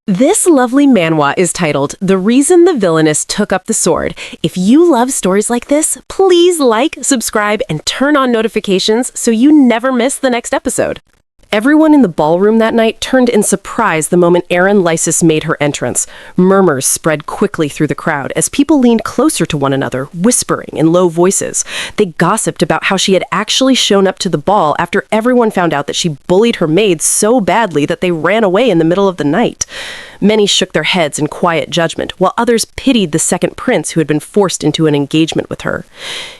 This lovely manhwa is titled The Reason the Villainess Took Up the Sword. If you love stories like this, please like, subscribe, and turn on notifications so you never miss the next episode. Everyone in the ballroom that night turned in surprise the moment Erin Lysus made her entrance. Murmurs spread quickly through the crowd as people leaned closer to one another, whispering in low voices. They gossiped about how she had actually shown up to the ball after everyone found out that she bullied her maids so badly that they ran away in the middle of the night. Many shook their heads in quiet judgment, while others pitied the second prince who had been forced into an engagement with her.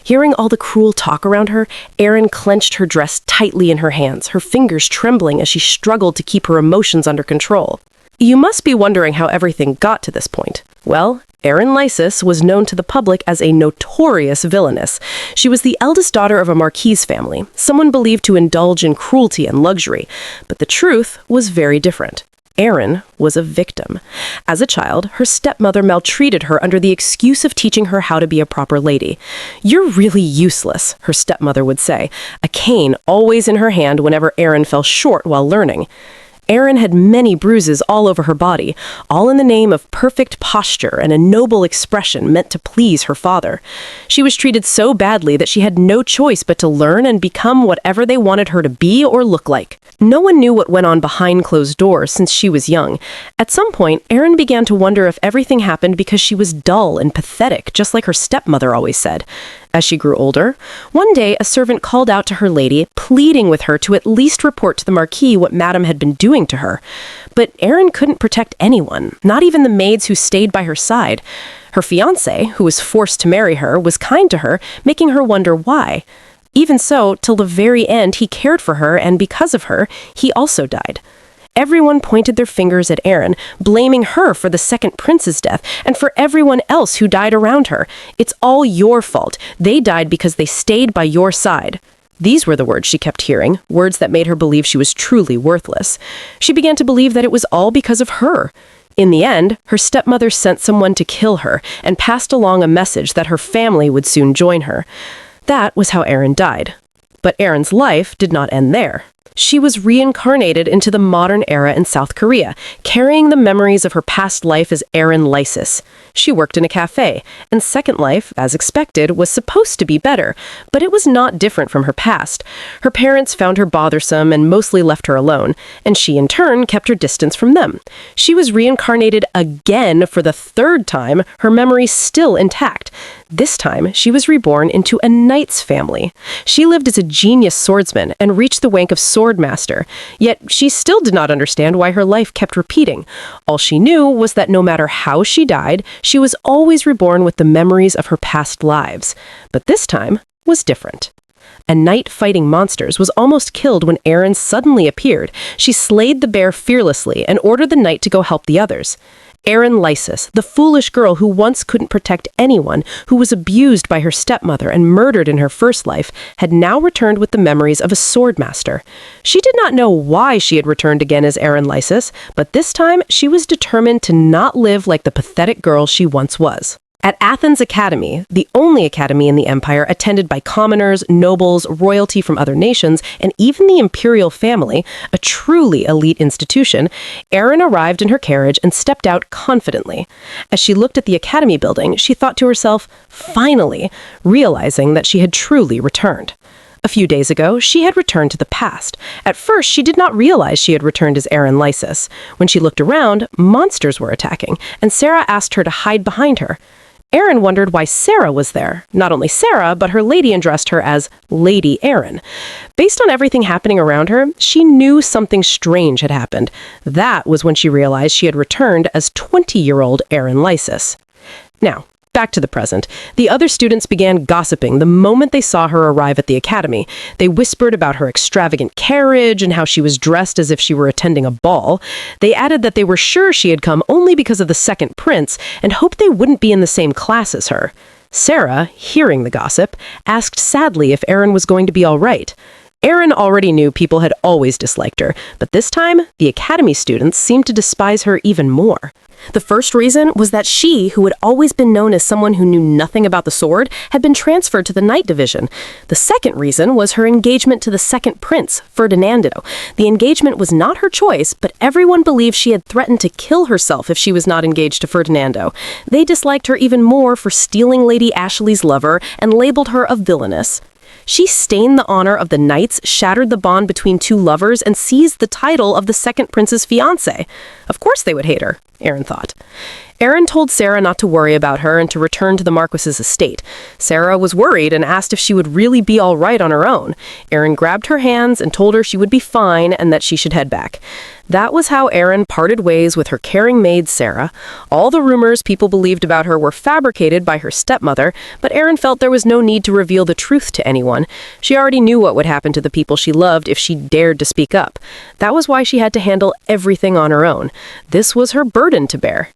Hearing all the cruel talk around her, Erin clenched her dress tightly in her hands, her fingers trembling as she struggled to keep her emotions under control. You must be wondering how everything got to this point. Well, Erin Lysus was known to the public as a notorious villainess. She was the eldest daughter of a marquise family, someone believed to indulge in cruelty and luxury. But the truth was very different. Erin was a victim. As a child, her stepmother maltreated her under the excuse of teaching her how to be a proper lady. "You're really useless," her stepmother would say, a cane always in her hand whenever Erin fell short while learning. Erin had many bruises all over her body, all in the name of perfect posture and a noble expression meant to please her father. She was treated so badly that she had no choice but to learn and become whatever they wanted her to be or look like. No one knew what went on behind closed doors since she was young. At some point, Erin began to wonder if everything happened because she was dull and pathetic, just like her stepmother always said. As she grew older, one day a servant called out to her lady, pleading with her to at least report to the marquis what Madame had been doing to her. But Erin couldn't protect anyone, not even the maids who stayed by her side. Her fiancé, who was forced to marry her, was kind to her, making her wonder why. Even so, till the very end, he cared for her, and because of her, he also died. Everyone pointed their fingers at Erin, blaming her for the second prince's death and for everyone else who died around her. "It's all your fault. They died because they stayed by your side." These were the words she kept hearing, words that made her believe she was truly worthless. She began to believe that it was all because of her. In the end, her stepmother sent someone to kill her and passed along a message that her family would soon join her. That was how Erin died. But Erin's life did not end there. She was reincarnated into the modern era in South Korea, carrying the memories of her past life as Erin Lysus. She worked in a cafe, and Second Life, as expected, was supposed to be better, but it was not different from her past. Her parents found her bothersome and mostly left her alone, and she in turn kept her distance from them. She was reincarnated again for the third time, her memories still intact. This time, she was reborn into a knight's family. She lived as a genius swordsman and reached the rank of swordmaster, yet she still did not understand why her life kept repeating. All she knew was that no matter how she died, she was always reborn with the memories of her past lives. But this time was different. A knight fighting monsters was almost killed when Erin suddenly appeared. She slayed the bear fearlessly and ordered the knight to go help the others. Erin Lysus, the foolish girl who once couldn't protect anyone, who was abused by her stepmother and murdered in her first life, had now returned with the memories of a swordmaster. She did not know why she had returned again as Erin Lysus, but this time she was determined to not live like the pathetic girl she once was. At Athens Academy, the only academy in the empire attended by commoners, nobles, royalty from other nations, and even the imperial family, a truly elite institution, Erin arrived in her carriage and stepped out confidently. As she looked at the academy building, she thought to herself, finally, realizing that she had truly returned. A few days ago, she had returned to the past. At first, she did not realize she had returned as Erin Lysus. When she looked around, monsters were attacking, and Sarah asked her to hide behind her. Erin wondered why Sarah was there. Not only Sarah, but her lady addressed her as Lady Erin. Based on everything happening around her, she knew something strange had happened. That was when she realized she had returned as 20-year-old Erin Lysus. Now, back to the present. The other students began gossiping the moment they saw her arrive at the academy. They whispered about her extravagant carriage and how she was dressed as if she were attending a ball. They added that they were sure she had come only because of the second prince and hoped they wouldn't be in the same class as her. Sarah, hearing the gossip, asked sadly if Erin was going to be all right. Erin already knew people had always disliked her, but this time, the academy students seemed to despise her even more. The first reason was that she, who had always been known as someone who knew nothing about the sword, had been transferred to the Knight Division. The second reason was her engagement to the second prince, Ferdinando. The engagement was not her choice, but everyone believed she had threatened to kill herself if she was not engaged to Ferdinando. They disliked her even more for stealing Lady Ashley's lover and labeled her a villainess. She stained the honor of the knights, shattered the bond between two lovers, and seized the title of the second prince's fiancé. Of course they would hate her, Erin thought. Erin told Sarah not to worry about her and to return to the Marquis's estate. Sarah was worried and asked if she would really be all right on her own. Erin grabbed her hands and told her she would be fine and that she should head back. That was how Erin parted ways with her caring maid, Sarah. All the rumors people believed about her were fabricated by her stepmother, but Erin felt there was no need to reveal the truth to anyone. She already knew what would happen to the people she loved if she dared to speak up. That was why she had to handle everything on her own. This was her burden to bear.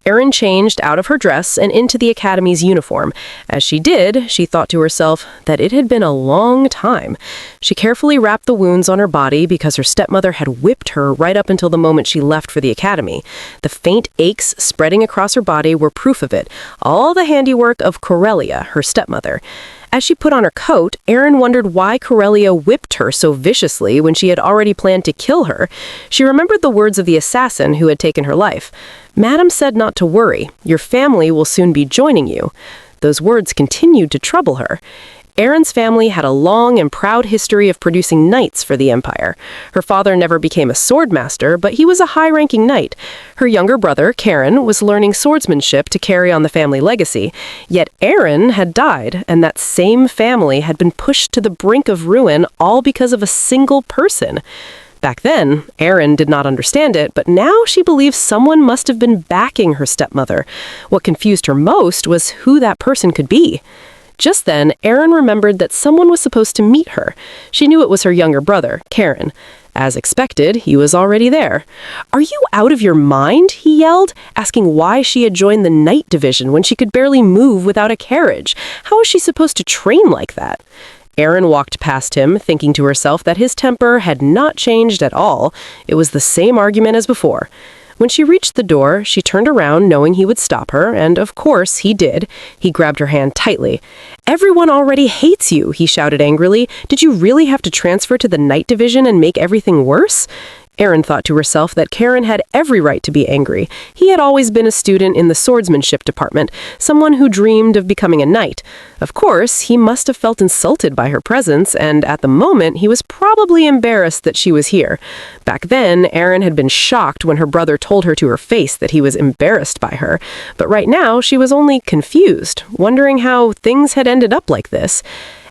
Erin changed out of her dress and into the academy's uniform. As she did, she thought to herself that it had been a long time. She carefully wrapped the wounds on her body because her stepmother had whipped her right up until the moment she left for the academy. The faint aches spreading across her body were proof of it, all the handiwork of Corellia, her stepmother. As she put on her coat, Erin wondered why Corellia whipped her so viciously when she had already planned to kill her. She remembered the words of the assassin who had taken her life. "Madam said not to worry. Your family will soon be joining you." Those words continued to trouble her. Erin's family had a long and proud history of producing knights for the Empire. Her father never became a swordmaster, but he was a high-ranking knight. Her younger brother, Karen, was learning swordsmanship to carry on the family legacy. Yet Erin had died, and that same family had been pushed to the brink of ruin all because of a single person. Back then, Erin did not understand it, but now she believed someone must have been backing her stepmother. What confused her most was who that person could be. Just then, Erin remembered that someone was supposed to meet her. She knew it was her younger brother, Karen. As expected, he was already there. "Are you out of your mind?" he yelled, asking why she had joined the Knight Division when she could barely move without a carriage. How was she supposed to train like that? Erin walked past him, thinking to herself that his temper had not changed at all. It was the same argument as before. When she reached the door, she turned around knowing he would stop her, and of course he did. He grabbed her hand tightly. "Everyone already hates you," he shouted angrily. "Did you really have to transfer to the Knight Division and make everything worse?" Erin thought to herself that Karen had every right to be angry. He had always been a student in the swordsmanship department, someone who dreamed of becoming a knight. Of course, he must have felt insulted by her presence, and at the moment, he was probably embarrassed that she was here. Back then, Erin had been shocked when her brother told her to her face that he was embarrassed by her. But right now, she was only confused, wondering how things had ended up like this.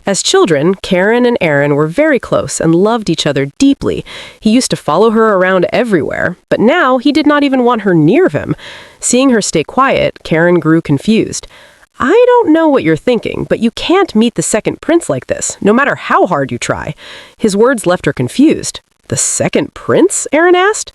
As children, Karen and Erin were very close and loved each other deeply. He used to follow her around everywhere, but now he did not even want her near him. Seeing her stay quiet, Karen grew confused. "I don't know what you're thinking, but you can't meet the second prince like this, no matter how hard you try." His words left her confused. "The second prince?" Erin asked.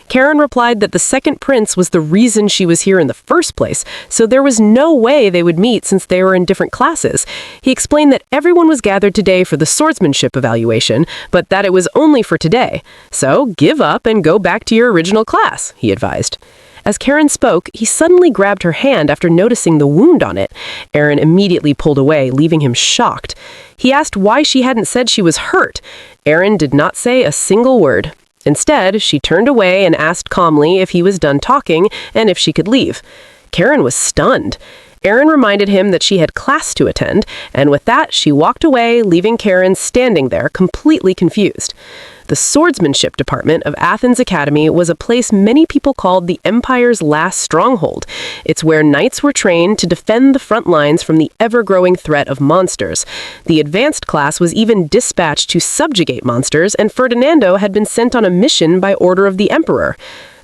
Karen replied that the second prince was the reason she was here in the first place, so there was no way they would meet since they were in different classes. He explained that everyone was gathered today for the swordsmanship evaluation, but that it was only for today. "So give up and go back to your original class," he advised. As Karen spoke, he suddenly grabbed her hand after noticing the wound on it. Erin immediately pulled away, leaving him shocked. He asked why she hadn't said she was hurt. Erin did not say a single word. Instead, she turned away and asked calmly if he was done talking and if she could leave. Karen was stunned. Erin reminded him that she had class to attend, and with that, she walked away, leaving Karen standing there, completely confused. The swordsmanship department of Athens Academy was a place many people called the Empire's last stronghold. It's where knights were trained to defend the front lines from the ever-growing threat of monsters. The advanced class was even dispatched to subjugate monsters, and Ferdinando had been sent on a mission by order of the emperor.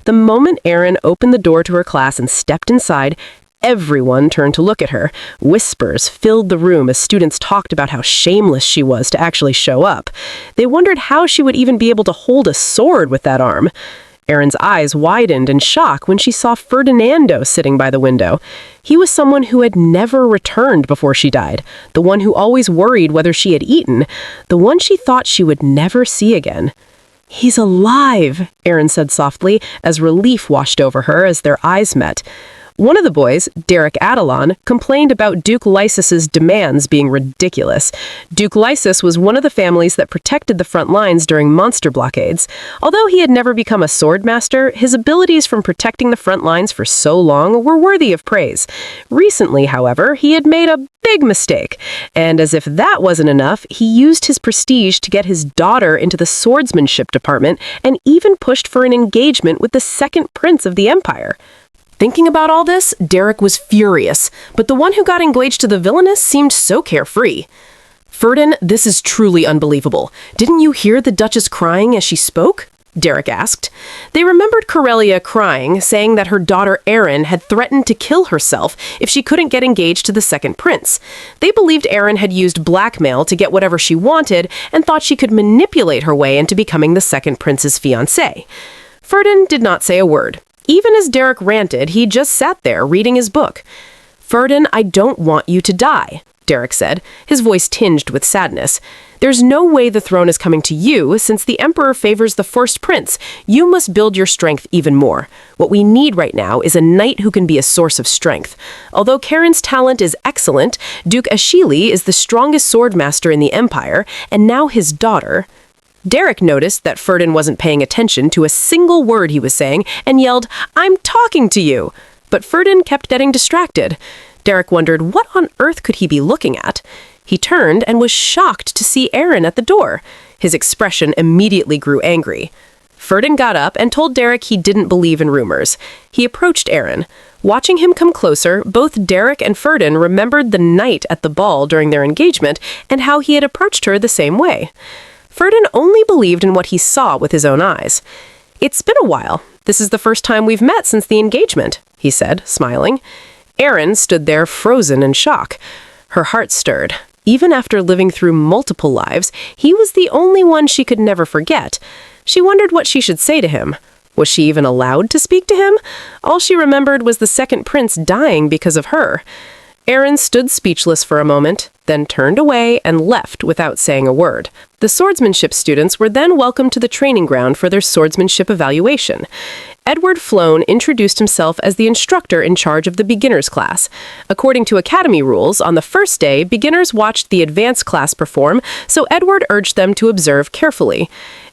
The moment Erin opened the door to her class and stepped inside, everyone turned to look at her. Whispers filled the room as students talked about how shameless she was to actually show up. They wondered how she would even be able to hold a sword with that arm. Erin's eyes widened in shock when she saw Ferdinando sitting by the window. He was someone who had never returned before she died, the one who always worried whether she had eaten, the one she thought she would never see again. "He's alive," Erin said softly, as relief washed over her as their eyes met. One of the boys, Derek Adelon, complained about Duke Lysus's demands being ridiculous. Duke Lysus was one of the families that protected the front lines during monster blockades. Although he had never become a swordmaster, his abilities from protecting the front lines for so long were worthy of praise. Recently, however, he had made a big mistake, and as if that wasn't enough, he used his prestige to get his daughter into the swordsmanship department and even pushed for an engagement with the second prince of the empire. Thinking about all this, Derek was furious, but the one who got engaged to the villainess seemed so carefree. "Ferdin, this is truly unbelievable. Didn't you hear the Duchess crying as she spoke?" Derek asked. They remembered Corellia crying, saying that her daughter Erin had threatened to kill herself if she couldn't get engaged to the second prince. They believed Erin had used blackmail to get whatever she wanted and thought she could manipulate her way into becoming the second prince's fiancé. Ferdin did not say a word. Even as Derek ranted, he just sat there reading his book. "Ferdin, I don't want you to die," Derek said, his voice tinged with sadness. "There's no way the throne is coming to you, since the Emperor favors the first prince. You must build your strength even more. What we need right now is a knight who can be a source of strength. Although Karen's talent is excellent, Duke Ashili is the strongest swordmaster in the Empire, and now his daughter..." Derek noticed that Ferdin wasn't paying attention to a single word he was saying and yelled, "I'm talking to you!" But Ferdin kept getting distracted. Derek wondered what on earth could he be looking at. He turned and was shocked to see Erin at the door. His expression immediately grew angry. Ferdin got up and told Derek he didn't believe in rumors. He approached Erin. Watching him come closer, both Derek and Ferdin remembered the night at the ball during their engagement and how he had approached her the same way. Ferdin only believed in what he saw with his own eyes. "It's been a while. This is the first time we've met since the engagement," he said, smiling. Erin stood there frozen in shock. Her heart stirred. Even after living through multiple lives, he was the only one she could never forget. She wondered what she should say to him. Was she even allowed to speak to him? All she remembered was the second prince dying because of her. Erin stood speechless for a moment, then turned away and left without saying a word. The swordsmanship students were then welcomed to the training ground for their swordsmanship evaluation. Edward Floan introduced himself as the instructor in charge of the beginners class. According to academy rules, on the first day, beginners watched the advanced class perform, so Edward urged them to observe carefully.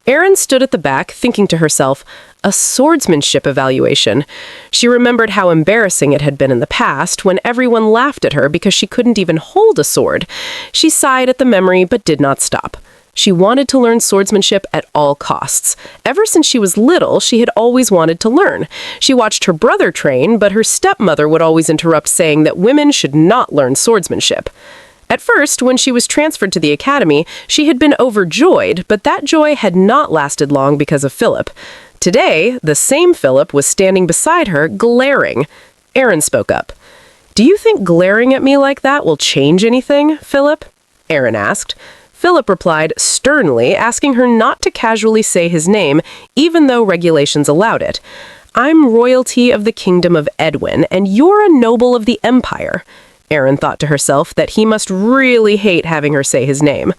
Erin stood at the back, thinking to herself, a swordsmanship evaluation. She remembered how embarrassing it had been in the past, when everyone laughed at her because she couldn't even hold a sword. She sighed at the memory, but did not stop. She wanted to learn swordsmanship at all costs. Ever since she was little, she had always wanted to learn. She watched her brother train, but her stepmother would always interrupt, saying that women should not learn swordsmanship. At first, when she was transferred to the academy, she had been overjoyed, but that joy had not lasted long because of Philip. Today, the same Philip was standing beside her, glaring. Erin spoke up. "Do you think glaring at me like that will change anything, Philip?" Erin asked. Philip replied sternly, asking her not to casually say his name, even though regulations allowed it. "I'm royalty of the kingdom of Edwin, and you're a noble of the empire." Erin thought to herself that he must really hate having her say his name.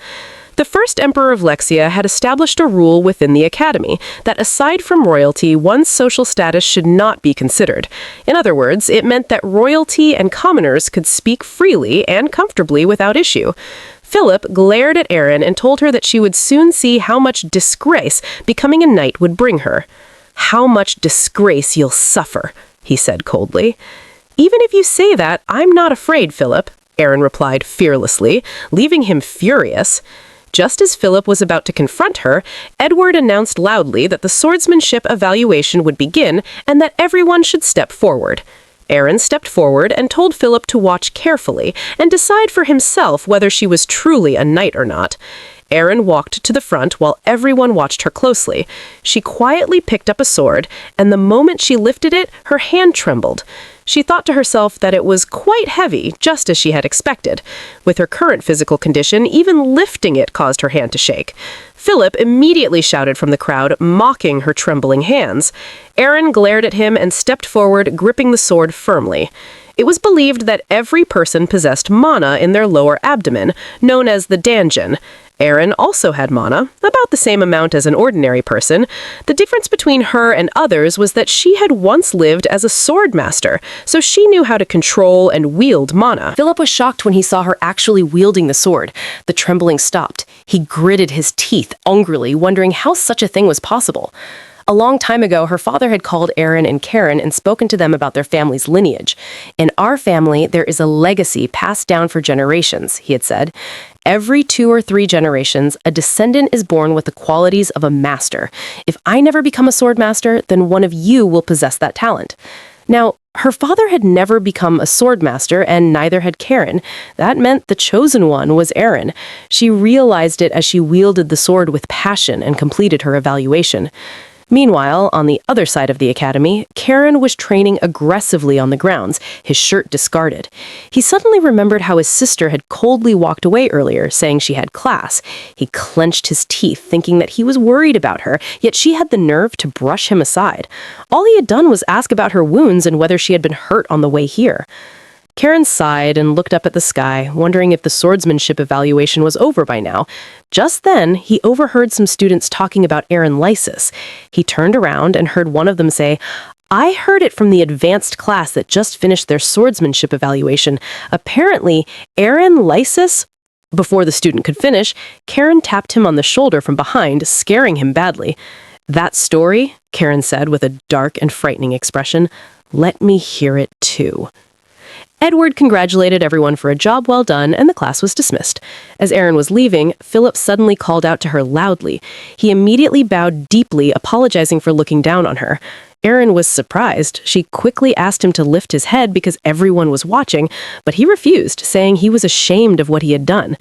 The first emperor of Lexia had established a rule within the academy that aside from royalty, one's social status should not be considered. In other words, it meant that royalty and commoners could speak freely and comfortably without issue. Philip glared at Erin and told her that she would soon see how much disgrace becoming a knight would bring her. "How much disgrace you'll suffer," he said coldly. "Even if you say that, I'm not afraid, Philip," Erin replied fearlessly, leaving him furious. Just as Philip was about to confront her, Edward announced loudly that the swordsmanship evaluation would begin and that everyone should step forward. Erin stepped forward and told Philip to watch carefully and decide for himself whether she was truly a knight or not. Erin walked to the front while everyone watched her closely. She quietly picked up a sword, and the moment she lifted it, her hand trembled. She thought to herself that it was quite heavy, just as she had expected. With her current physical condition, even lifting it caused her hand to shake. Philip immediately shouted from the crowd, mocking her trembling hands. Erin glared at him and stepped forward, gripping the sword firmly. It was believed that every person possessed mana in their lower abdomen, known as the danjin. Erin also had mana, about the same amount as an ordinary person. The difference between her and others was that she had once lived as a sword master, so she knew how to control and wield mana. Philip was shocked when he saw her actually wielding the sword. The trembling stopped. He gritted his teeth angrily, wondering how such a thing was possible. A long time ago, her father had called Erin and Karen and spoken to them about their family's lineage. In our family, there is a legacy passed down for generations, he had said. Every 2 or 3 generations, a descendant is born with the qualities of a master. If I never become a sword master, then one of you will possess that talent. Now, her father had never become a sword master, and neither had Karen. That meant the chosen one was Erin. She realized it as she wielded the sword with passion and completed her evaluation. Meanwhile, on the other side of the academy, Karen was training aggressively on the grounds, his shirt discarded. He suddenly remembered how his sister had coldly walked away earlier, saying she had class. He clenched his teeth, thinking that he was worried about her, yet she had the nerve to brush him aside. All he had done was ask about her wounds and whether she had been hurt on the way here. Karen sighed and looked up at the sky, wondering if the swordsmanship evaluation was over by now. Just then, he overheard some students talking about Erin Lysus. He turned around and heard one of them say, "I heard it from the advanced class that just finished their swordsmanship evaluation. Apparently, Erin Lysus..." Before the student could finish, Karen tapped him on the shoulder from behind, scaring him badly. "That story," Karen said with a dark and frightening expression, "let me hear it too." Edward congratulated everyone for a job well done, and the class was dismissed. As Erin was leaving, Philip suddenly called out to her loudly. He immediately bowed deeply, apologizing for looking down on her. Erin was surprised. She quickly asked him to lift his head because everyone was watching, but he refused, saying he was ashamed of what he had done.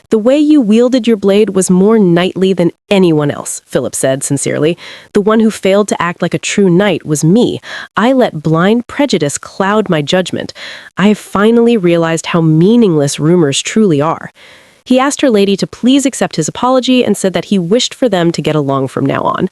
"The way you wielded your blade was more knightly than anyone else," Philip said sincerely. "The one who failed to act like a true knight was me. I let blind prejudice cloud my judgment. I have finally realized how meaningless rumors truly are." He asked her lady to please accept his apology and said that he wished for them to get along from now on.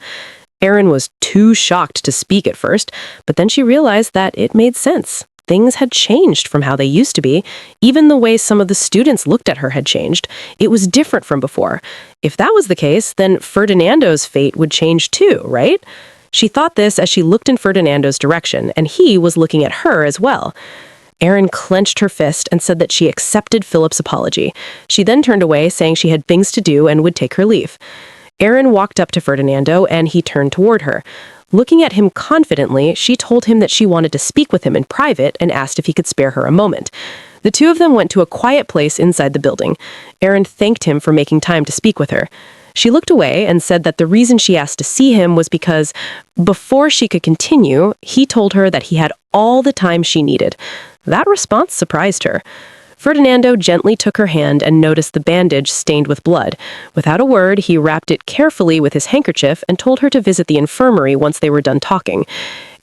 Erin was too shocked to speak at first, but then she realized that it made sense. Things had changed from how they used to be. Even the way some of the students looked at her had changed. It was different from before. If that was the case, then Ferdinando's fate would change too, right? She thought this as she looked in Ferdinando's direction, and he was looking at her as well. Erin clenched her fist and said that she accepted Philip's apology. She then turned away, saying she had things to do and would take her leave. Erin walked up to Ferdinando, and he turned toward her. Looking at him confidently, she told him that she wanted to speak with him in private and asked if he could spare her a moment. The two of them went to a quiet place inside the building. Erin thanked him for making time to speak with her. She looked away and said that the reason she asked to see him was because, before she could continue, he told her that he had all the time she needed. That response surprised her. Ferdinando gently took her hand and noticed the bandage stained with blood. Without a word, he wrapped it carefully with his handkerchief and told her to visit the infirmary once they were done talking.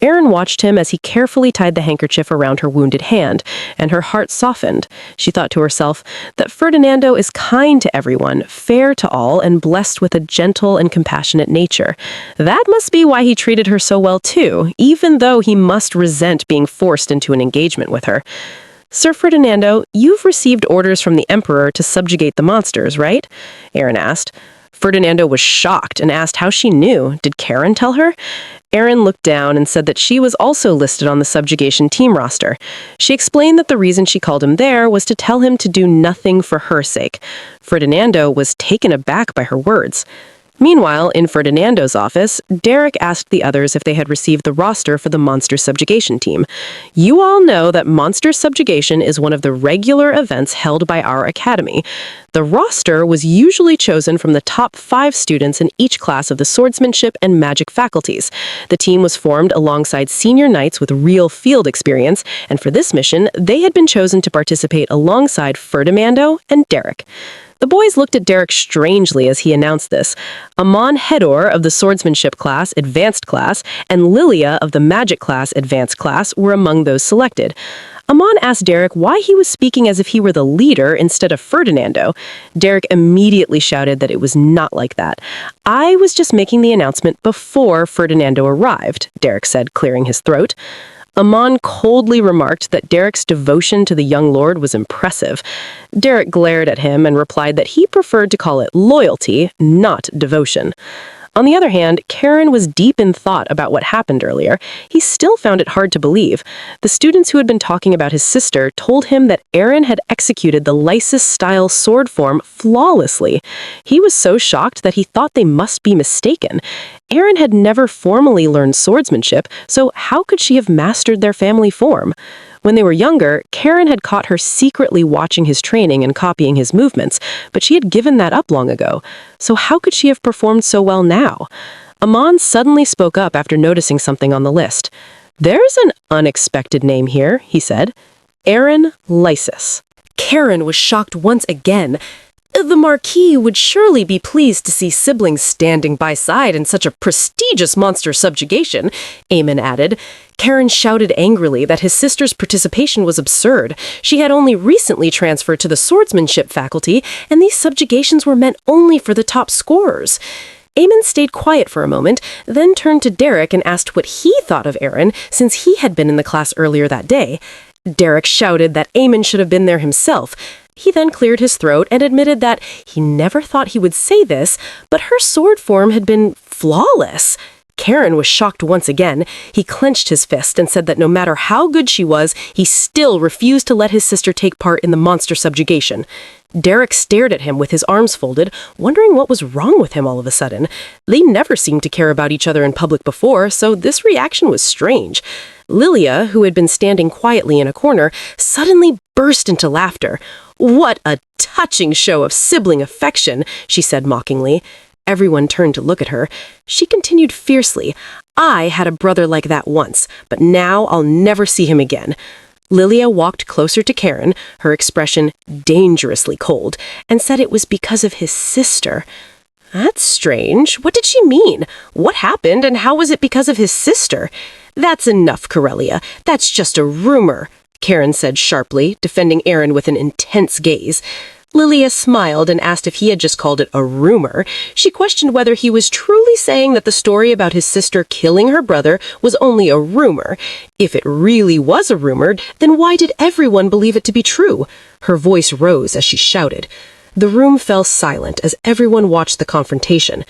Erin watched him as he carefully tied the handkerchief around her wounded hand, and her heart softened. She thought to herself that Ferdinando is kind to everyone, fair to all, and blessed with a gentle and compassionate nature. That must be why he treated her so well too, even though he must resent being forced into an engagement with her. "Sir Ferdinando, you've received orders from the Emperor to subjugate the monsters, right?" Erin asked. Ferdinando was shocked and asked how she knew. Did Karen tell her? Erin looked down and said that she was also listed on the subjugation team roster. She explained that the reason she called him there was to tell him to do nothing for her sake. Ferdinando was taken aback by her words. Meanwhile, in Ferdinando's office, Derek asked the others if they had received the roster for the monster subjugation team. "You all know that monster subjugation is one of the regular events held by our academy. The roster was usually chosen from the top 5 students in each class of the swordsmanship and magic faculties. The team was formed alongside senior knights with real field experience, and for this mission, they had been chosen to participate alongside Ferdinando and Derek." The boys looked at Derek strangely as he announced this. Amon Hedor of the swordsmanship class, advanced class, and Lilia of the magic class, advanced class, were among those selected. Amon asked Derek why he was speaking as if he were the leader instead of Ferdinando. Derek immediately shouted that it was not like that. "I was just making the announcement before Ferdinando arrived," Derek said, clearing his throat. Amon coldly remarked that Derek's devotion to the young lord was impressive. Derek glared at him and replied that he preferred to call it loyalty, not devotion. On the other hand, Karen was deep in thought about what happened earlier. He still found it hard to believe. The students who had been talking about his sister told him that Erin had executed the Lysus-style sword form flawlessly. He was so shocked that he thought they must be mistaken. Erin had never formally learned swordsmanship, so how could she have mastered their family form? When they were younger, Karen had caught her secretly watching his training and copying his movements, but she had given that up long ago. So how could she have performed so well now? Amon suddenly spoke up after noticing something on the list. "There's an unexpected name here," he said. "Erin Lysus." Karen was shocked once again. "The Marquis would surely be pleased to see siblings standing by side in such a prestigious monster subjugation," Eamon added. Karen shouted angrily that his sister's participation was absurd. She had only recently transferred to the swordsmanship faculty, and these subjugations were meant only for the top scorers. Eamon stayed quiet for a moment, then turned to Derek and asked what he thought of Erin, since he had been in the class earlier that day. Derek shouted that Eamon should have been there himself. He then cleared his throat and admitted that he never thought he would say this, but her sword form had been flawless. Karen was shocked once again. He clenched his fist and said that no matter how good she was, he still refused to let his sister take part in the monster subjugation. Derek stared at him with his arms folded, wondering what was wrong with him all of a sudden. They never seemed to care about each other in public before, so this reaction was strange. Lilia, who had been standing quietly in a corner, suddenly burst into laughter. "What a touching show of sibling affection," she said mockingly. Everyone turned to look at her. She continued fiercely, "I had a brother like that once, but now I'll never see him again." Lilia walked closer to Karen, her expression dangerously cold, and said it was because of his sister. "That's strange. What did she mean? What happened, and how was it because of his sister?" "That's enough, Corellia. That's just a rumor," Karen said sharply, defending Erin with an intense gaze. Lilia smiled and asked if he had just called it a rumor. She questioned whether he was truly saying that the story about his sister killing her brother was only a rumor. If it really was a rumor, then why did everyone believe it to be true? Her voice rose as she shouted. The room fell silent as everyone watched the confrontation.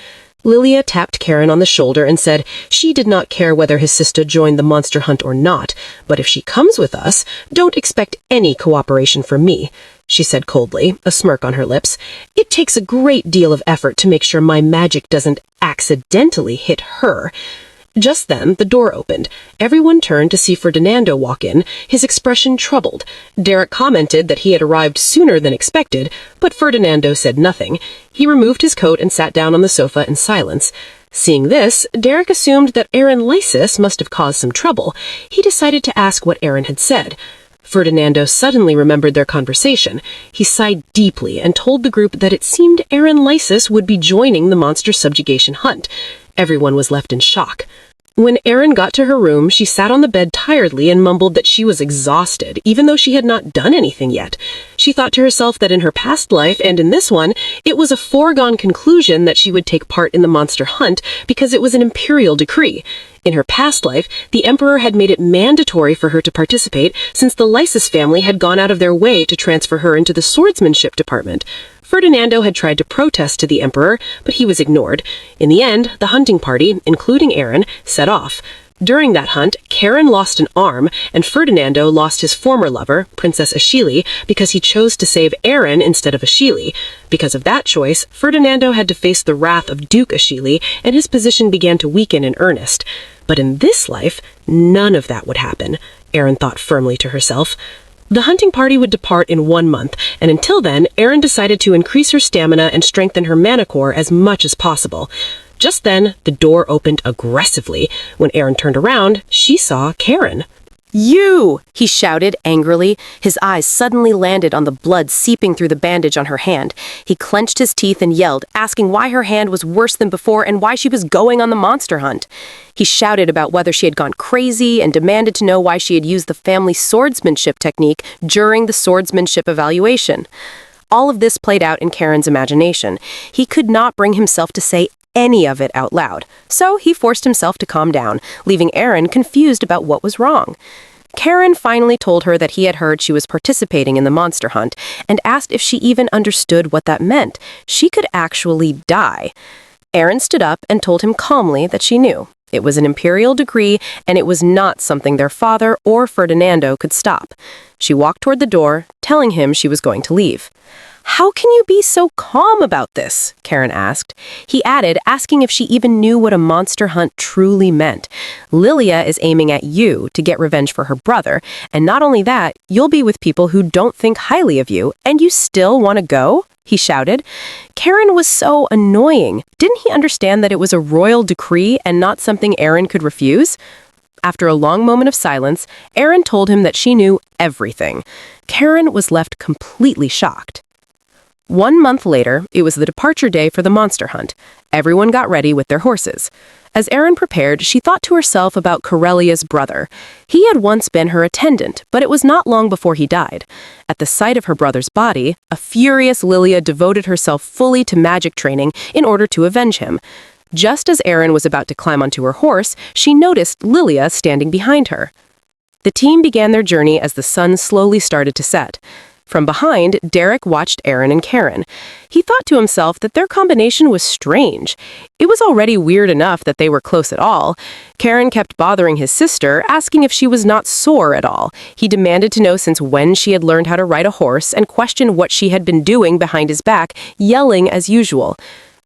Lilia tapped Karen on the shoulder and said she did not care whether his sister joined the monster hunt or not, but if she comes with us, don't expect any cooperation from me, she said coldly, a smirk on her lips. It takes a great deal of effort to make sure my magic doesn't accidentally hit her. Just then, the door opened. Everyone turned to see Ferdinando walk in, his expression troubled. Derek commented that he had arrived sooner than expected, but Ferdinando said nothing. He removed his coat and sat down on the sofa in silence. Seeing this, Derek assumed that Erin Lysus must have caused some trouble. He decided to ask what Erin had said. Ferdinando suddenly remembered their conversation. He sighed deeply and told the group that it seemed Erin Lysus would be joining the monster subjugation hunt. Everyone was left in shock. When Erin got to her room, she sat on the bed tiredly and mumbled that she was exhausted, even though she had not done anything yet. She thought to herself that in her past life and in this one, it was a foregone conclusion that she would take part in the monster hunt because it was an imperial decree. In her past life, the emperor had made it mandatory for her to participate since the Lysus family had gone out of their way to transfer her into the swordsmanship department. Ferdinando had tried to protest to the emperor, but he was ignored. In the end, the hunting party, including Erin, set off. During that hunt, Karen lost an arm, and Ferdinando lost his former lover, Princess Ashili, because he chose to save Erin instead of Ashili. Because of that choice, Ferdinando had to face the wrath of Duke Ashili, and his position began to weaken in earnest. But in this life, none of that would happen, Erin thought firmly to herself. The hunting party would depart in 1 month, and until then, Erin decided to increase her stamina and strengthen her mana core as much as possible. Just then, the door opened aggressively. When Erin turned around, she saw Karen. "You!" he shouted angrily. His eyes suddenly landed on the blood seeping through the bandage on her hand. He clenched his teeth and yelled, asking why her hand was worse than before and why she was going on the monster hunt. He shouted about whether she had gone crazy and demanded to know why she had used the family swordsmanship technique during the swordsmanship evaluation. All of this played out in Karen's imagination. He could not bring himself to say any of it out loud, so he forced himself to calm down, leaving Erin confused about what was wrong. Karen finally told her that he had heard she was participating in the monster hunt and asked if she even understood what that meant. She could actually die. Erin stood up and told him calmly that she knew. It was an imperial decree, and it was not something their father or Ferdinando could stop. She walked toward the door, telling him she was going to leave. "How can you be so calm about this?" Karen asked. He added, asking if she even knew what a monster hunt truly meant. "Lilia is aiming at you to get revenge for her brother, and not only that, you'll be with people who don't think highly of you, and you still want to go?" he shouted. Karen was so annoying. Didn't he understand that it was a royal decree and not something Erin could refuse? After a long moment of silence, Erin told him that she knew everything. Karen was left completely shocked. 1 month later, it was the departure day for the monster hunt. Everyone got ready with their horses. As Erin prepared, she thought to herself about Corellia's brother. He had once been her attendant, but it was not long before he died. At the sight of her brother's body, a furious Lilia devoted herself fully to magic training in order to avenge him. Just as Erin was about to climb onto her horse, she noticed Lilia standing behind her. The team began their journey as the sun slowly started to set. From behind, Derek watched Erin and Karen. He thought to himself that their combination was strange. It was already weird enough that they were close at all. Karen kept bothering his sister, asking if she was not sore at all. He demanded to know since when she had learned how to ride a horse and questioned what she had been doing behind his back, yelling as usual.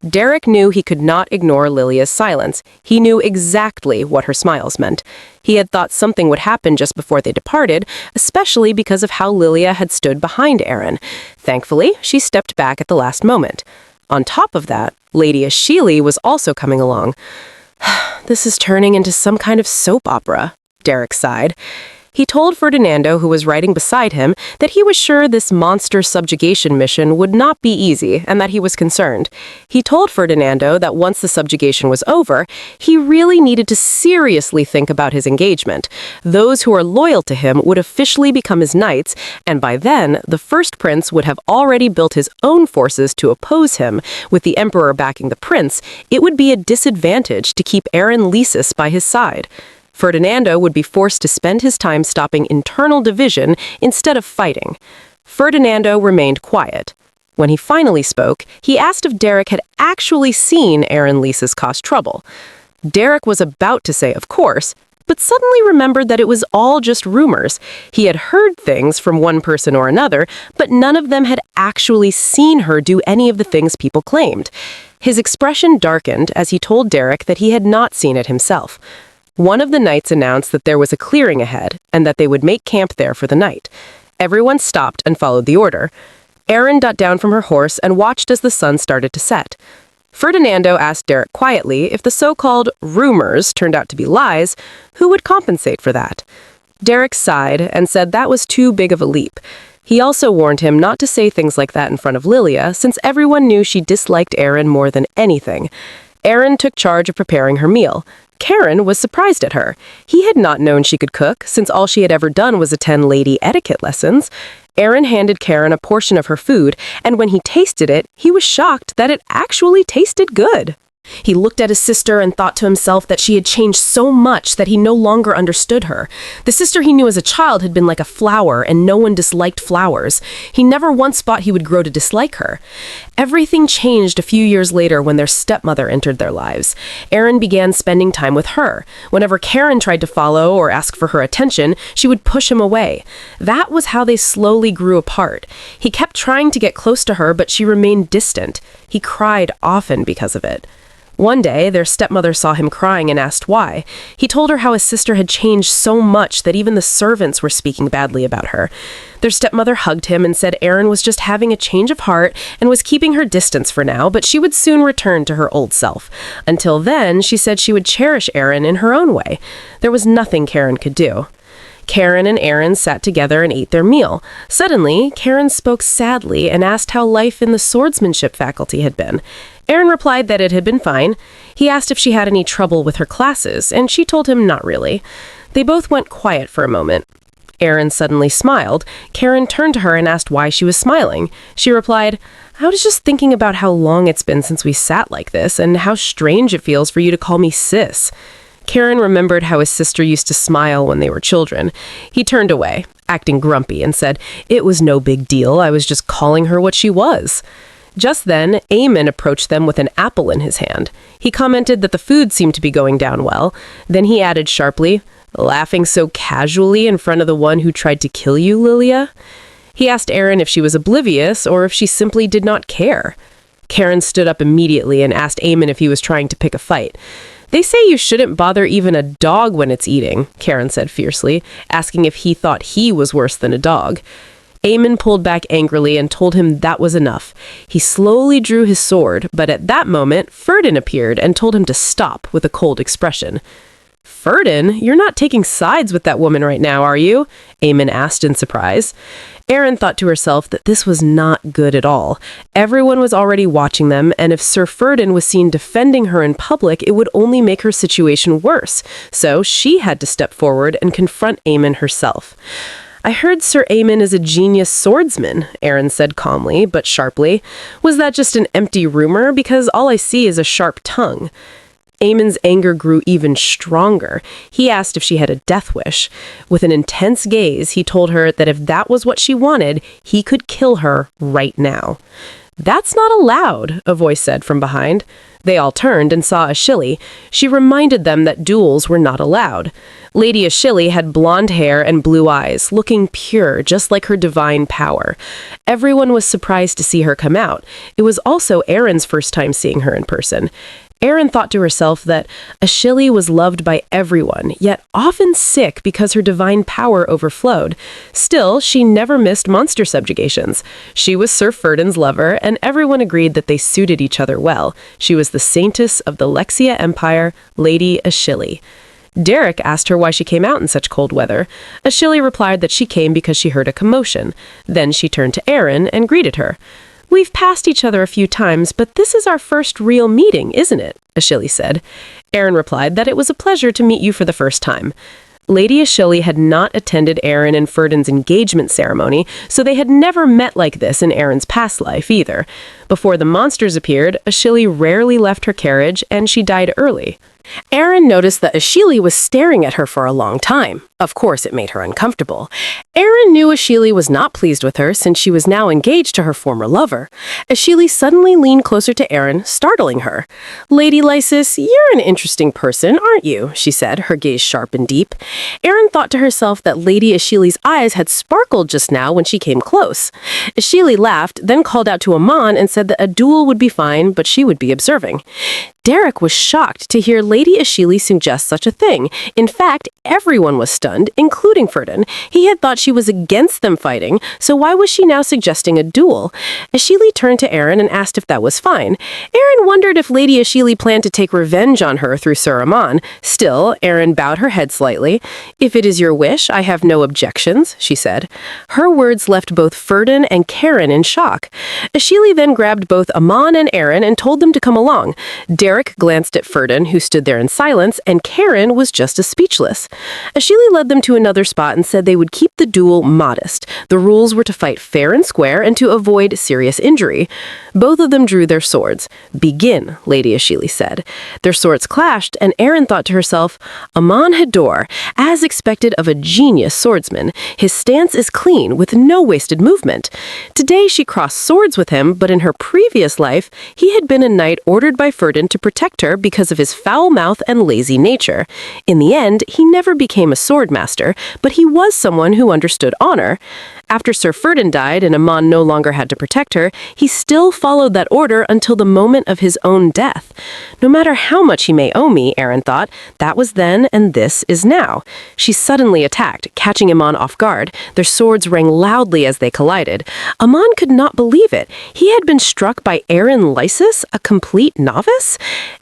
Derek knew he could not ignore Lilia's silence. He knew exactly what her smiles meant. He had thought something would happen just before they departed, especially because of how Lilia had stood behind Erin. Thankfully, she stepped back at the last moment. On top of that, Lady Ashili was also coming along. "This is turning into some kind of soap opera," Derek sighed. He told Ferdinando, who was riding beside him, that he was sure this monster subjugation mission would not be easy and that he was concerned. He told Ferdinando that once the subjugation was over, he really needed to seriously think about his engagement. Those who are loyal to him would officially become his knights, and by then, the first prince would have already built his own forces to oppose him. With the emperor backing the prince, it would be a disadvantage to keep Erin Lysus by his side. Ferdinando would be forced to spend his time stopping internal division instead of fighting. Ferdinando remained quiet. When he finally spoke, he asked if Derek had actually seen Erin Lysus cause trouble. Derek was about to say of course, but suddenly remembered that it was all just rumors. He had heard things from one person or another, but none of them had actually seen her do any of the things people claimed. His expression darkened as he told Derek that he had not seen it himself. One of the knights announced that there was a clearing ahead and that they would make camp there for the night. Everyone stopped and followed the order. Erin got down from her horse and watched as the sun started to set. Ferdinando asked Derek quietly if the so-called rumors turned out to be lies, who would compensate for that? Derek sighed and said that was too big of a leap. He also warned him not to say things like that in front of Lilia, since everyone knew she disliked Erin more than anything. Erin took charge of preparing her meal. Karen was surprised at her. He had not known she could cook, since all she had ever done was attend lady etiquette lessons. Erin handed Karen a portion of her food, and when he tasted it, he was shocked that it actually tasted good. He looked at his sister and thought to himself that she had changed so much that he no longer understood her. The sister he knew as a child had been like a flower, and no one disliked flowers. He never once thought he would grow to dislike her. Everything changed a few years later when their stepmother entered their lives. Erin began spending time with her. Whenever Karen tried to follow or ask for her attention, she would push him away. That was how they slowly grew apart. He kept trying to get close to her, but she remained distant. He cried often because of it. One day, their stepmother saw him crying and asked why. He told her how his sister had changed so much that even the servants were speaking badly about her. Their stepmother hugged him and said Erin was just having a change of heart and was keeping her distance for now, but she would soon return to her old self. Until then, she said she would cherish Erin in her own way. There was nothing Karen could do. Karen and Erin sat together and ate their meal. Suddenly, Karen spoke sadly and asked how life in the swordsmanship faculty had been. Erin replied that it had been fine. He asked if she had any trouble with her classes, and she told him not really. They both went quiet for a moment. Erin suddenly smiled. Karen turned to her and asked why she was smiling. She replied, "I was just thinking about how long it's been since we sat like this, and how strange it feels for you to call me sis." Karen remembered how his sister used to smile when they were children. He turned away, acting grumpy, and said, "It was no big deal. I was just calling her what she was." Just then, Eamon approached them with an apple in his hand. He commented that the food seemed to be going down well. Then he added sharply, "Laughing so casually in front of the one who tried to kill you, Lilia?" He asked Erin if she was oblivious or if she simply did not care. Karen stood up immediately and asked Eamon if he was trying to pick a fight. "They say you shouldn't bother even a dog when it's eating," Karen said fiercely, asking if he thought he was worse than a dog. Eamon pulled back angrily and told him that was enough. He slowly drew his sword, but at that moment, Ferdin appeared and told him to stop with a cold expression. "Ferdin, you're not taking sides with that woman right now, are you?" Eamon asked in surprise. Erin thought to herself that this was not good at all. Everyone was already watching them, and if Sir Ferdin was seen defending her in public, it would only make her situation worse. So she had to step forward and confront Eamon herself. "I heard Sir Eamon is a genius swordsman," Erin said calmly, but sharply. "Was that just an empty rumor? Because all I see is a sharp tongue." Eamon's anger grew even stronger. He asked if she had a death wish. With an intense gaze, he told her that if that was what she wanted, he could kill her right now. "That's not allowed," a voice said from behind. They all turned and saw Ashili. She reminded them that duels were not allowed. Lady Ashili had blonde hair and blue eyes, looking pure, just like her divine power. Everyone was surprised to see her come out. It was also Erin's first time seeing her in person. Erin thought to herself that Ashili was loved by everyone, yet often sick because her divine power overflowed. Still, she never missed monster subjugations. She was Sir Ferdin's lover, and everyone agreed that they suited each other well. She was the saintess of the Lexia Empire, Lady Ashili. Derek asked her why she came out in such cold weather. Ashili replied that she came because she heard a commotion. Then she turned to Erin and greeted her. "We've passed each other a few times, but this is our first real meeting, isn't it?" Ashili said. Erin replied that it was a pleasure to meet you for the first time. Lady Ashili had not attended Erin and Ferdin's engagement ceremony, so they had never met like this in Erin's past life either. Before the monsters appeared, Ashili rarely left her carriage, and she died early. Erin noticed that Ashili was staring at her for a long time. Of course, it made her uncomfortable. Erin knew Ashili was not pleased with her since she was now engaged to her former lover. Ashili suddenly leaned closer to Erin, startling her. "Lady Lysus, you're an interesting person, aren't you?" she said, her gaze sharp and deep. Erin thought to herself that Lady Ashili's eyes had sparkled just now when she came close. Ashili laughed, then called out to Amon and said that a duel would be fine, but she would be observing. Derek was shocked to hear Lady Ashili suggest such a thing. In fact, everyone was stunned, including Ferdin. He had thought she was against them fighting, so why was she now suggesting a duel? Ashili turned to Erin and asked if that was fine. Erin wondered if Lady Ashili planned to take revenge on her through Sir Amon. Still, Erin bowed her head slightly. "If it is your wish, I have no objections," she said. Her words left both Ferdin and Karen in shock. Ashili then grabbed both Amon and Erin and told them to come along. Derek glanced at Ferdin, who stood there in silence, and Karen was just as speechless. Ashili led them to another spot and said they would keep the duel modest. The rules were to fight fair and square and to avoid serious injury. Both of them drew their swords. "Begin," Lady Ashili said. Their swords clashed, and Erin thought to herself, Amon Hador, as expected of a genius swordsman. His stance is clean, with no wasted movement. Today she crossed swords with him, but in her previous life, he had been a knight ordered by Ferdin to protect her because of his foul mouth and lazy nature. In the end, he never became a sword master, but he was someone who understood honor. After Sir Ferdin died and Amon no longer had to protect her, he still followed that order until the moment of his own death. No matter how much he may owe me, Erin thought, that was then and this is now. She suddenly attacked, catching Amon off guard. Their swords rang loudly as they collided. Amon could not believe it. He had been struck by Erin Lysus, a complete novice?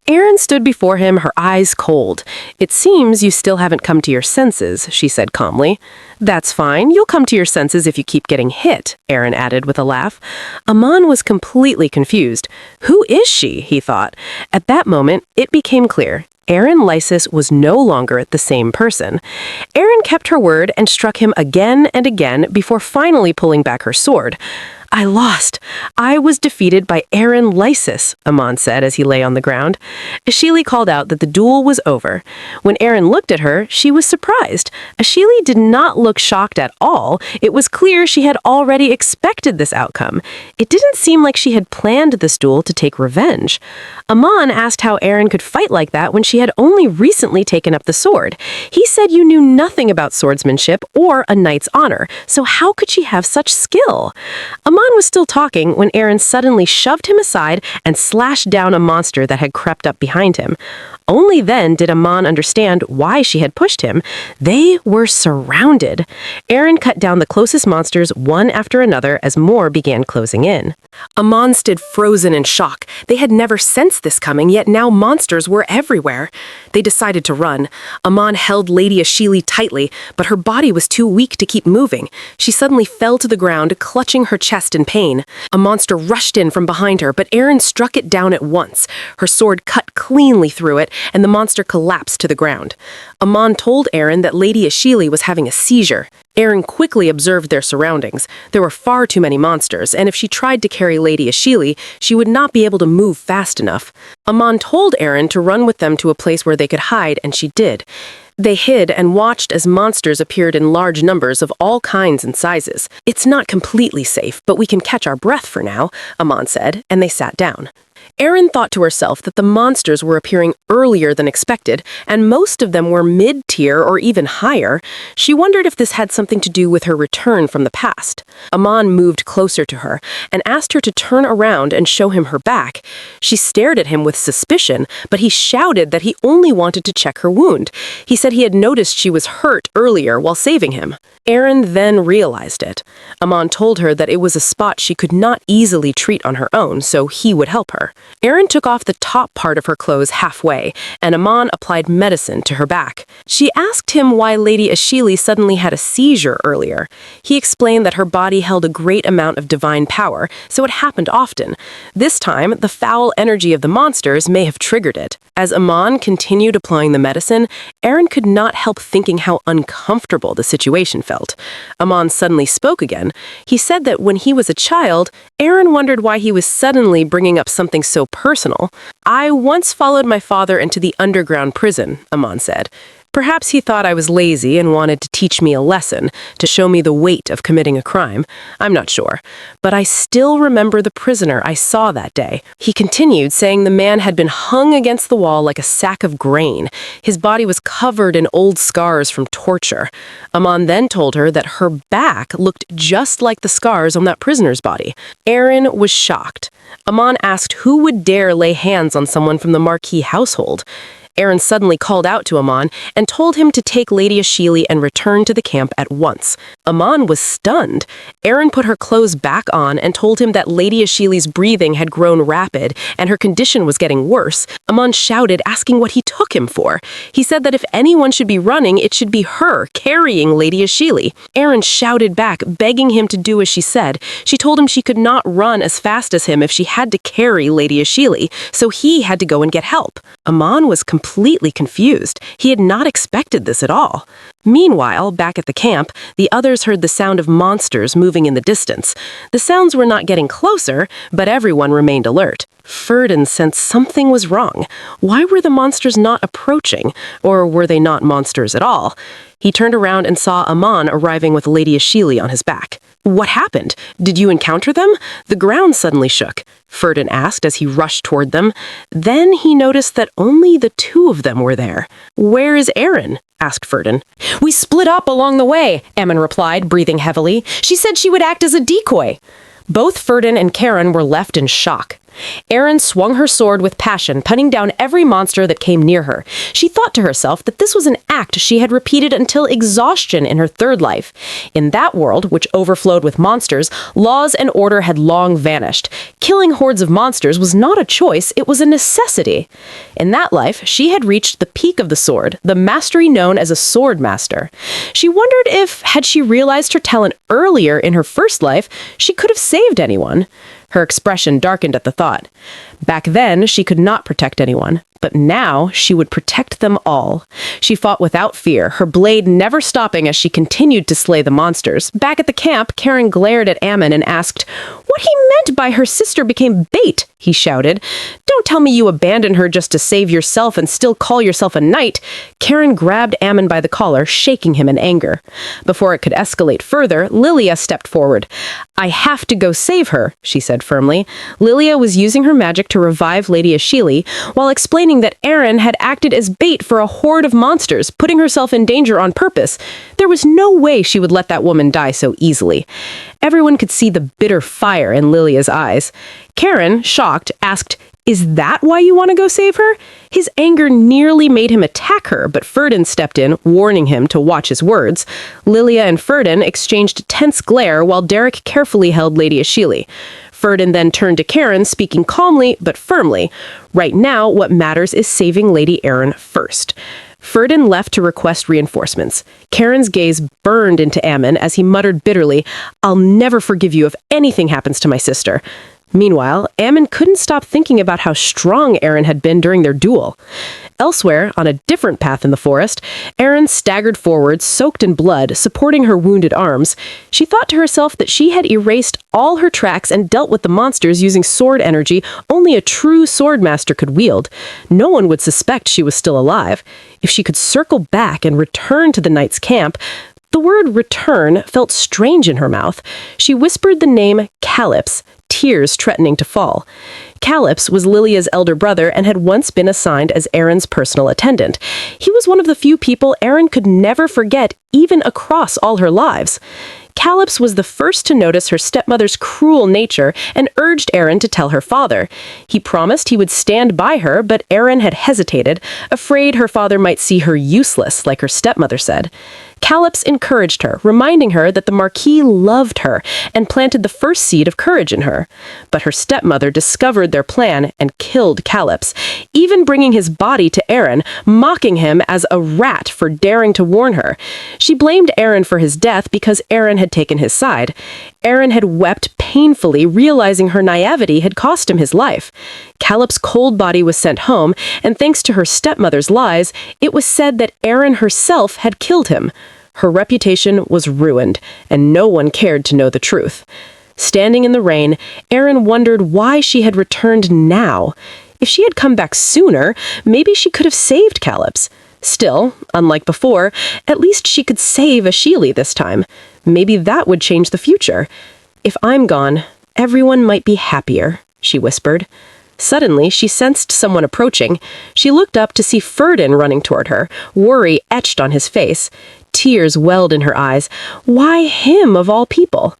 Erin stood before him, her eyes cold. "It seems you still haven't come to your senses," she said calmly. "That's fine. You'll come to your senses if you keep getting hit," Erin added with a laugh. Amon was completely confused. Who is she, he thought. At that moment, it became clear. Erin Lysus was no longer the same person. Erin kept her word and struck him again and again before finally pulling back her sword. "I lost. I was defeated by Erin Lysus," Amon said as he lay on the ground. Ashili called out that the duel was over. When Erin looked at her, she was surprised. Ashili did not look shocked at all. It was clear she had already expected this outcome. It didn't seem like she had planned this duel to take revenge. Amon asked how Erin could fight like that when she had only recently taken up the sword. He said you knew nothing about swordsmanship or a knight's honor, so how could she have such skill? Amon was still talking when Erin suddenly shoved him aside and slashed down a monster that had crept up behind him. Only then did Amon understand why she had pushed him. They were surrounded. Erin cut down the closest monsters one after another as more began closing in. Amon stood frozen in shock. They had never sensed this coming, yet now monsters were everywhere. They decided to run. Amon held Lady Ashili tightly, but her body was too weak to keep moving. She suddenly fell to the ground, clutching her chest in pain. A monster rushed in from behind her, but Erin struck it down at once. Her sword cut cleanly through it, and the monster collapsed to the ground. Amon told Erin that Lady Ashili was having a seizure. Erin quickly observed their surroundings. There were far too many monsters, and if she tried to carry Lady Ashili, she would not be able to move fast enough. Amon told Erin to run with them to a place where they could hide, and she did. They hid and watched as monsters appeared in large numbers of all kinds and sizes. "It's not completely safe, but we can catch our breath for now," Amon said, and they sat down. Erin thought to herself that the monsters were appearing earlier than expected, and most of them were mid-tier or even higher. She wondered if this had something to do with her return from the past. Amon moved closer to her and asked her to turn around and show him her back. She stared at him with suspicion, but he shouted that he only wanted to check her wound. He said he had noticed she was hurt earlier while saving him. Erin then realized it. Amon told her that it was a spot she could not easily treat on her own, so he would help her. Erin took off the top part of her clothes halfway, and Amon applied medicine to her back. She asked him why Lady Ashili suddenly had a seizure earlier. He explained that her body held a great amount of divine power, so it happened often. This time, the foul energy of the monsters may have triggered it. As Amon continued applying the medicine, Erin could not help thinking how uncomfortable the situation felt. Amon suddenly spoke again. He said that when he was a child, Erin wondered why he was suddenly bringing up something so personal. "I once followed my father into the underground prison," Amon said. "Perhaps he thought I was lazy and wanted to teach me a lesson, to show me the weight of committing a crime. I'm not sure. But I still remember the prisoner I saw that day." He continued, saying the man had been hung against the wall like a sack of grain. His body was covered in old scars from torture. Amon then told her that her back looked just like the scars on that prisoner's body. Erin was shocked. Amon asked who would dare lay hands on someone from the Marquis household. Erin suddenly called out to Amon and told him to take Lady Ashili and return to the camp at once. Amon was stunned. Erin put her clothes back on and told him that Lady Ashili's breathing had grown rapid and her condition was getting worse. Amon shouted, asking what he took him for. He said that if anyone should be running, it should be her, carrying Lady Ashili. Erin shouted back, begging him to do as she said. She told him she could not run as fast as him if she had to carry Lady Ashili, so he had to go and get help. Amon was completely confused. He had not expected this at all. Meanwhile, back at the camp, the others heard the sound of monsters moving in the distance. The sounds were not getting closer, but everyone remained alert. Ferdin sensed something was wrong. Why were the monsters not approaching? Or were they not monsters at all? He turned around and saw Amon arriving with Lady Ashili on his back. "What happened? Did you encounter them?" The ground suddenly shook. Ferdin asked as he rushed toward them. Then he noticed that only the two of them were there. "Where is Erin?" asked Ferdin. "We split up along the way," Emin replied, breathing heavily. "She said she would act as a decoy." Both Ferdin and Karen were left in shock. Erin swung her sword with passion, cutting down every monster that came near her. She thought to herself that this was an act she had repeated until exhaustion in her third life. In that world, which overflowed with monsters, laws and order had long vanished. Killing hordes of monsters was not a choice, it was a necessity. In that life, she had reached the peak of the sword, the mastery known as a sword master. She wondered if, had she realized her talent earlier in her first life, she could have saved anyone. Her expression darkened at the thought. Back then, she could not protect anyone, but now she would protect them all. She fought without fear, her blade never stopping as she continued to slay the monsters. Back at the camp, Karen glared at Ammon and asked, "What he meant by her sister became bait," he shouted. "Don't tell me you abandoned her just to save yourself and still call yourself a knight." Karen grabbed Ammon by the collar, shaking him in anger. Before it could escalate further, Lilia stepped forward. "I have to go save her," she said firmly. Lilia was using her magic to revive Lady Ashili, while explaining that Erin had acted as bait for a horde of monsters, putting herself in danger on purpose. There was no way she would let that woman die so easily. Everyone could see the bitter fire in Lilia's eyes. Karen, shocked, asked, "Is that why you want to go save her?" His anger nearly made him attack her, but Ferdin stepped in, warning him to watch his words. Lilia and Ferdin exchanged a tense glare while Derek carefully held Lady Ashili. Ferdin then turned to Karen, speaking calmly but firmly. "Right now, what matters is saving Lady Erin first." Ferdin left to request reinforcements. Karen's gaze burned into Ammon as he muttered bitterly, "I'll never forgive you if anything happens to my sister." Meanwhile, Ammon couldn't stop thinking about how strong Erin had been during their duel. Elsewhere, on a different path in the forest, Erin staggered forward, soaked in blood, supporting her wounded arms. She thought to herself that she had erased all her tracks and dealt with the monsters using sword energy only a true swordmaster could wield. No one would suspect she was still alive. If she could circle back and return to the knight's camp. The word return felt strange in her mouth. She whispered the name Calyps, tears threatening to fall. Calyps was Lilia's elder brother and had once been assigned as Erin's personal attendant. He was one of the few people Erin could never forget, even across all her lives. Calyps was the first to notice her stepmother's cruel nature and urged Erin to tell her father. He promised he would stand by her, but Erin had hesitated, afraid her father might see her useless, like her stepmother said. Calyps encouraged her, reminding her that the Marquis loved her and planted the first seed of courage in her. But her stepmother discovered their plan and killed Calyps, even bringing his body to Erin, mocking him as a rat for daring to warn her. She blamed Erin for his death because Erin had taken his side. Erin had wept painfully, realizing her naivety had cost him his life. Calyps' cold body was sent home, and thanks to her stepmother's lies, it was said that Erin herself had killed him. Her reputation was ruined, and no one cared to know the truth. Standing in the rain, Erin wondered why she had returned now. If she had come back sooner, maybe she could have saved Calyps. Still, unlike before, at least she could save Ashili this time. Maybe that would change the future. "If I'm gone, everyone might be happier," she whispered. Suddenly, she sensed someone approaching. She looked up to see Ferdin running toward her, worry etched on his face. Tears welled in her eyes. Why him, of all people?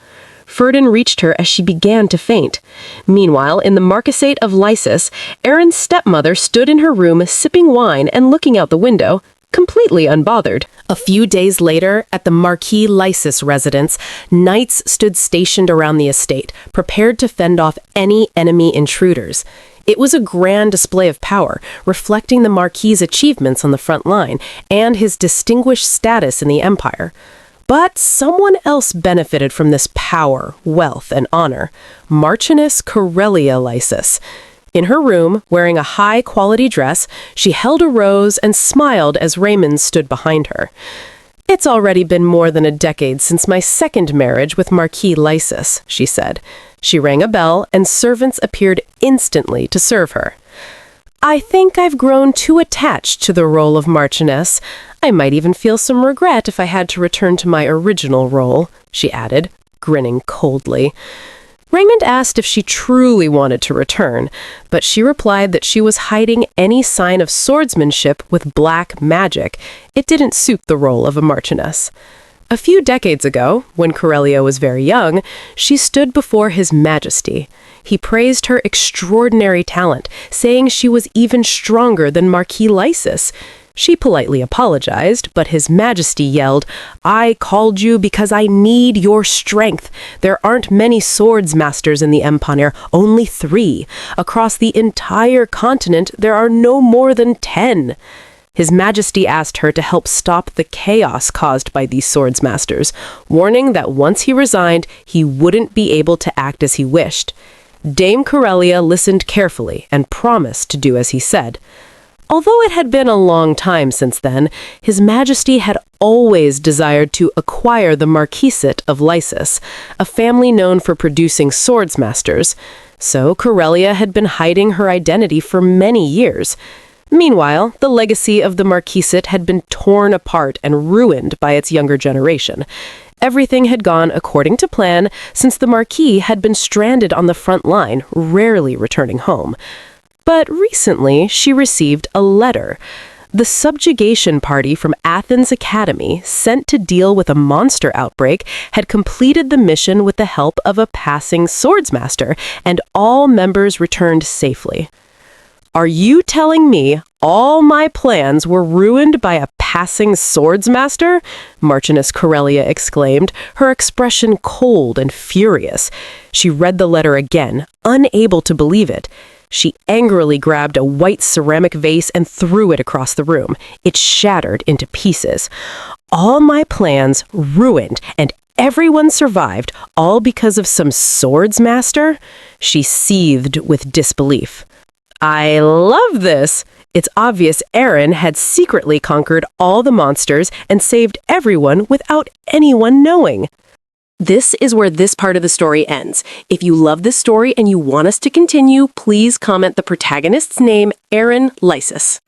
Ferdin reached her as she began to faint. Meanwhile, in the Marquisate of Lysus, Erin's stepmother stood in her room sipping wine and looking out the window, completely unbothered. A few days later, at the Marquis Lysus residence, knights stood stationed around the estate, prepared to fend off any enemy intruders. It was a grand display of power, reflecting the Marquis's achievements on the front line and his distinguished status in the empire. But someone else benefited from this power, wealth, and honor. Marchioness Corellia Lysus. In her room, wearing a high-quality dress, she held a rose and smiled as Raymond stood behind her. "It's already been more than a decade since my second marriage with Marquis Lysus," she said. She rang a bell, and servants appeared instantly to serve her. "I think I've grown too attached to the role of Marchioness. I might even feel some regret if I had to return to my original role," she added, grinning coldly. Raymond asked if she truly wanted to return, but she replied that she was hiding any sign of swordsmanship with black magic. It didn't suit the role of a marchioness. A few decades ago, when Corellia was very young, she stood before His Majesty. He praised her extraordinary talent, saying she was even stronger than Marquis Lysus. She politely apologized, but His Majesty yelled, "I called you because I need your strength. There aren't many swords masters in the Empire, only 3. Across the entire continent, there are no more than 10. His Majesty asked her to help stop the chaos caused by these swords masters, warning that once he resigned, he wouldn't be able to act as he wished. Dame Corellia listened carefully and promised to do as he said. Although it had been a long time since then, His Majesty had always desired to acquire the Marquisate of Lysus, a family known for producing swords masters, so Corellia had been hiding her identity for many years. Meanwhile, the legacy of the Marquisate had been torn apart and ruined by its younger generation. Everything had gone according to plan since the Marquis had been stranded on the front line, rarely returning home. But recently, she received a letter. The subjugation party from Athens Academy, sent to deal with a monster outbreak, had completed the mission with the help of a passing swordsmaster, and all members returned safely. Are you telling me all my plans were ruined by a passing swordsmaster? Marchioness Corellia exclaimed, her expression cold and furious. She read the letter again, unable to believe it. She angrily grabbed a white ceramic vase and threw it across the room. It shattered into pieces. All my plans ruined, and everyone survived, all because of some swordsmaster? She seethed with disbelief. I love this! It's obvious Erin had secretly conquered all the monsters and saved everyone without anyone knowing. This is where this part of the story ends. If you love this story and you want us to continue, please comment the protagonist's name, Erin Lysus.